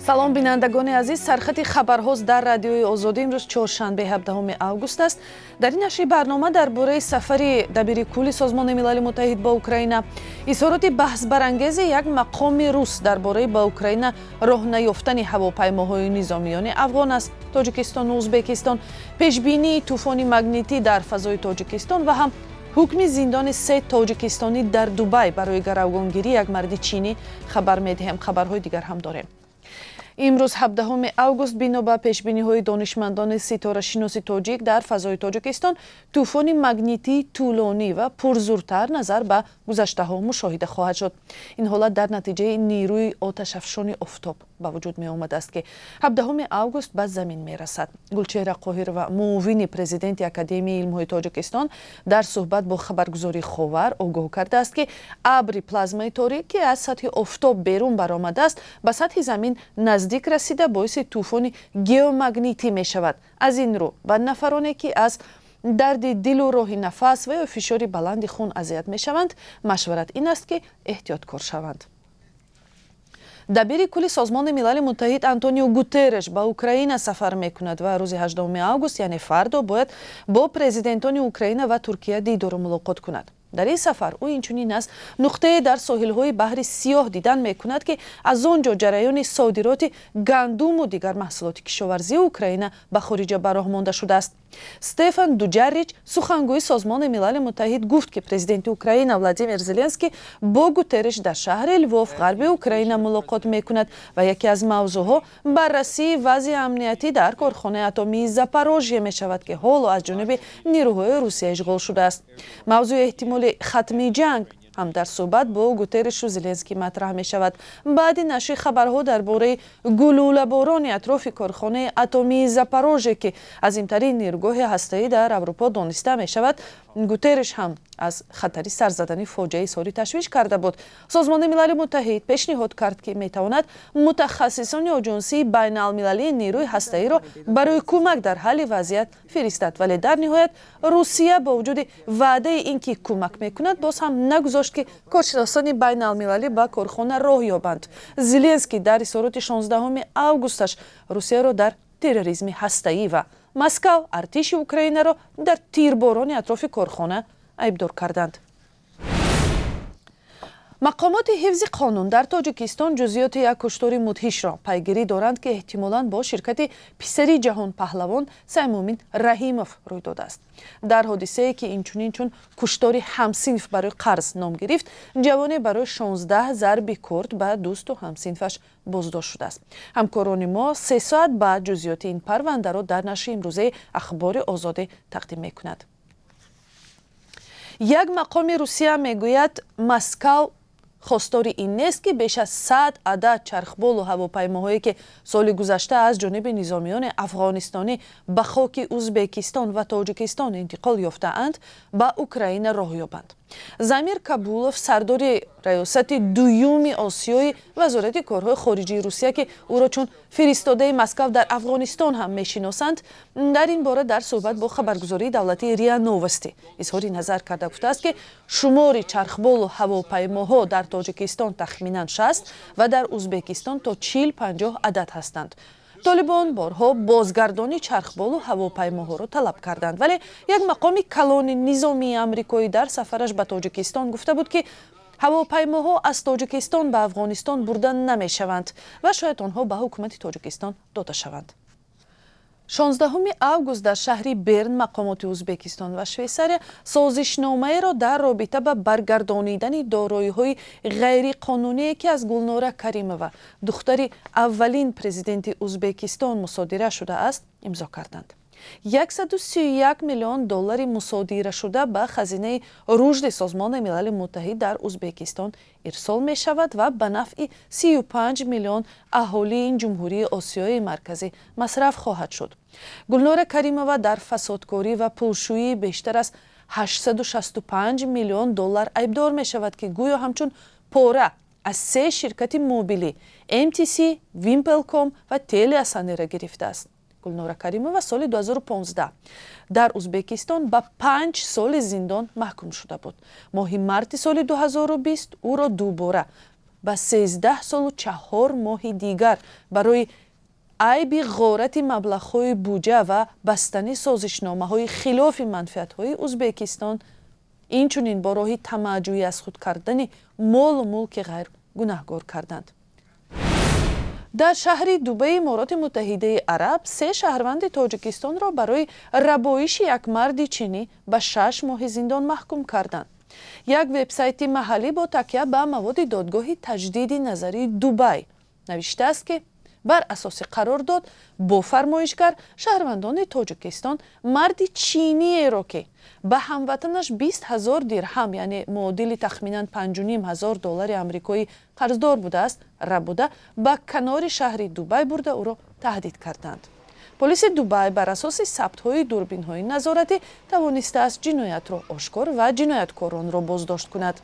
салом бинандагони азиз, сархати хабарҳост дар радиои озодӣ имрӯз чоршанбе 17 август аст. дар ин нашри барнома дар бораи сафари дабири кулли созмони милали муттаҳид ба Украина, изҳороти баҳсбарангези як мақоми рус дар бораи ба Украина роҳ наёфтани ҳавопаймоҳои низомиёни афғон аст. Тоҷикистону Узбекистон пешбинии тӯфони магнитӣ дар фазои Тоҷикистон ва ҳам ҳукми зиндони 3 тоҷикистонӣ дар Дубай барои гаравгонгирии як марди чинӣ хабар медиҳем. Хабарҳои дигар ҳам дорем. имрӯз 17 август бино ба пешбиниҳои донишмандони ситорашиноси тоҷик дар фазои Тоҷикистон тӯфони магнитии тӯлонӣ ва пурзуртар назар ба гузаштаҳо мушоҳида хоҳад шуд. ин ҳолат дар натиҷаи нерӯи оташафшони офтоб ба вуҷуд меомадааст ки 17 август ба замин мерасад. Гулчеҳра Қоҳирова, муовини президенти Академияи илмҳои Тоҷикистон, дар суҳбат бо хабаргузории Ховар огоҳ кардааст ки абри плазмаи торик ки аз сатҳи офтоб берун баромадааст, ба сатҳи замин наздик расида боиси тӯфони геомагнитӣ мешавад. аз ин рӯ ба нафароне ки аз дарди дилу роҳи нафас ва ё фишори баланди хун азият мешаванд, машварат ин аст ки эҳтиёткор шаванд. дабири кулли созмони милали муттаҳид Антонио Гутерреш ба Украина сафар мекунад ва рӯзи 18 август, яъне фардо, бояд бо президентони Украина ва Туркия дидору мулоқот кунад. дар ин сафар ӯ инчунин аз нуқтае дар соҳилҳои баҳри Сиёҳ дидан мекунад ки аз он ҷо ҷараёни содироти гандуму дигар маҳсулоти кишоварзии Украина ба хориҷа ба роҳ монда шудааст. Стефан Дуҷаррич, сухангӯи созмони милали муттаҳид, гуфт ки президенти Украина Владимир Зеленский бо Гутерреш дар шаҳри Львов, ғарби Украина мулоқот мекунад ва яке аз мавзӯъҳо баррасии вазъи амниятӣ дар корхонаи атомии Запорожье мешавад ки ҳоло аз ҷониби нерӯҳои Русия ишғол шудааст. мавзӯи эҳтимоли хатми ҷанг ҳам дар суҳбат бо Гутеррешу Зеленский матраҳ мешавад. баъди нашри хабарҳо дар бораи гулӯлаборони атрофи корхонаи атомии Запорожье ки азимтарин нерӯгоҳи ҳастаӣ дар Аврупо дониста мешавад, Гутерреш ҳам аз хатари сарзадани фоҷиаи изҳори ташвиш карда буд. Созмони милали муттаҳид пешниҳод кард ки метавонад мутахассисони оҷонсии байналмилалии нерӯи ҳастаиро барои кӯмак дар ҳалли вазъият фиристад, вале дар ниҳоят Русия бо вуҷуди ваъдаи ин ки кӯмак мекунад, боз ҳам нагузошт ки коршиносони байналмилалӣ ба корхона роҳ ёбанд. Зеленский дар изҳороти 16 августаш Русияро дар терроризми ҳастаӣ ва Москав артиши Украинаро дар тирборони атрофи корхона айбдор карданд. мақомоти ҳифзи қонун дар Тоҷикистон ҷузъиёти як куштори мудҳишро пайгирӣ доранд ки эҳтимолан бо ширкати писари ҷаҳонпаҳлавон Саймумин Раҳимов рӯй додааст. дар ҳодисае ки инчунин чун куштори ҳамсинф барои қарз ном гирифт, ҷавоне барои 16 зарби курд ба дӯсту ҳамсинфаш боздошт шудааст. ҳамкорони мо 3 соат баъд ҷузъиёти ин парвандаро дар нашри имрӯзаи Ахбори Озодӣ тақдим мекунад. як мақоми Русия мегӯяд Москав хостори ин нест ки беш аз 100 адад чархболу ҳавопаймоҳое ки соли гузашта аз ҷониби низомиёни афғонистонӣ ба хоки Узбекистон ва Тоҷикистон интиқол ёфтаанд, ба Украина роҳ ёбанд. Замир Кабулов, сардори раёсати дуюми Осиёи вазорати корҳои хориҷии Русия ки ӯро чун фиристодаи Москав дар Афғонистон ҳам мешиносанд, дар ин бора дар суҳбат бо хабаргузории давлатии РИА Новости изҳори назар карда гуфтааст ки шумори чархболу ҳавопаймоҳо дар Тоҷикистон тахминан 60 ва дар Узбекистон то 40-50 адад ҳастанд. Толибон борҳо бозгардони чархболу ҳавопаймоҳоро талаб карданд, вале як мақоми калони низомии амрикоӣ дар сафараш ба Тоҷикистон гуфта буд ки ҳавопаймоҳо аз Тоҷикистон ба Афғонистон бурда намешаванд ва шояд онҳо ба ҳукумати Тоҷикистон дода шаванд. 16 август дар шаҳри Берн мақомоти Узбекистон ва Швейсария созишномаеро дар робита ба баргардонидани дороиҳои ғайриқонуние ки аз Гулнора Каримова, духтари аввалин президенти Узбекистон мусодира шудааст, имзо карданд. 131 миллион доллари мусодирашуда ба хазинаи рушди Созмони милали муттаҳид дар Узбекистон ирсол мешавад ва ба нафъи 35 миллион аҳолии ин ҷумҳурии Осиёи марказӣ масраф хоҳад шуд. Гулнора Каримова дар фасодкорӣ ва пулшӯии бештар аз 865 миллион доллар айбдор мешавад ки гӯё ҳамчун пора аз 3 ширкати мобилӣ MTC, Wimpelcom ва Teleasanera гирифтааст. Гулнора Каримова соли 2015 дар Узбекистон ба 5 соли зиндон маҳкум шуда буд. моҳи марти соли 2020 ӯро дубора ба 13 солу 4 моҳи дигар барои айби ғорати маблағҳои буҷа ва бастани созишномаҳои хилофи манфиатҳои Узбекистон, инчунин бо роҳи тамаҷҷӯӣ аз худ кардани молу мулки ғайр гунаҳгор карданд. дар шаҳри Дубаи Имороти Муттаҳидаи Араб 3 шаҳрванди Тоҷикистонро барои рабоиши як марди чинӣ ба 6 моҳи зиндон маҳкум карданд. як вебсайти маҳаллӣ бо такя ба маводи додгоҳи таҷдиди назарии Дубай навиштааст, ки бар асоси қарордод бо фармоишгар шаҳрвандони Тоҷикистон марди чиниеро ки ба ҳамватанаш 20 000 дирҳам, яъне муодили тахминан $5,500 амрикоӣ қарздор будааст, рабуда ба канори шаҳри Дубай бурда ӯро таҳдид карданд. полиси Дубай бар асоси сабтҳои дурбинҳои назоратӣ тавонистааст ҷиноятро ошкор ва ҷинояткоронро боздошт кунад.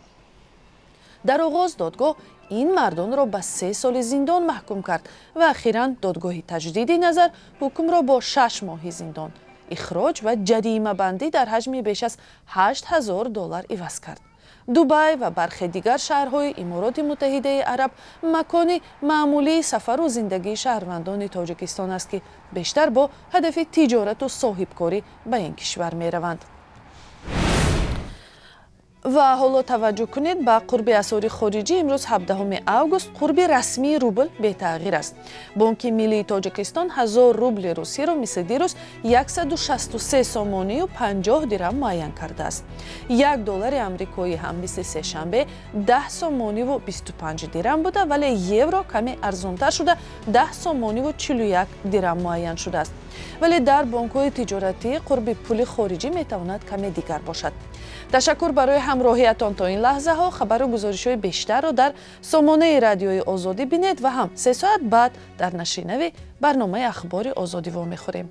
дар оғоз додгоҳ ин мардонро ба 3 соли зиндон маҳкум кард ва ахиран додгоҳи таҷдиди назар ҳукмро бо 6 моҳи зиндон, ихроҷ ва ҷаримабандӣ дар ҳаҷми беш аз $8,000 иваз кард. Дубай ва бархе дигар шаҳрҳои Имороти Муттаҳидаи Араб макони маъмулии сафару зиндагии шаҳрвандони Тоҷикистон аст, ки бештар бо ҳадафи тиҷорату соҳибкорӣ ба ин кишвар мераванд. ва ҳоло таваҷҷӯҳ кунед ба қурби асъори хориҷӣ. имрӯз 17 август қурби расмии рубл бетағйир аст. Бонки Миллии Тоҷикистон 1000 рубли русиро мисли дирӯз 163 сомонию 50 дирҳам муайян кардааст. $1 амрикоӣ ҳам мисли сешанбе 10 сомониву 25 дирҳам буда, вале евро каме арзонтар шуда 10 сомониву 41 дирҳам муайян шудааст. вале дар бонкҳои тиҷоратӣ қурби пули хориҷӣ метавонад каме дигар бошад. ташаккур барои ҳамроҳиятон. То ин лаҳзаҳо хабару гузоришҳои бештарро дар сомонаи радиои Озодӣ бинед ва ҳам 3 соат баъд дар нашри нави барномаи ахбори Озодӣ вомехӯрем.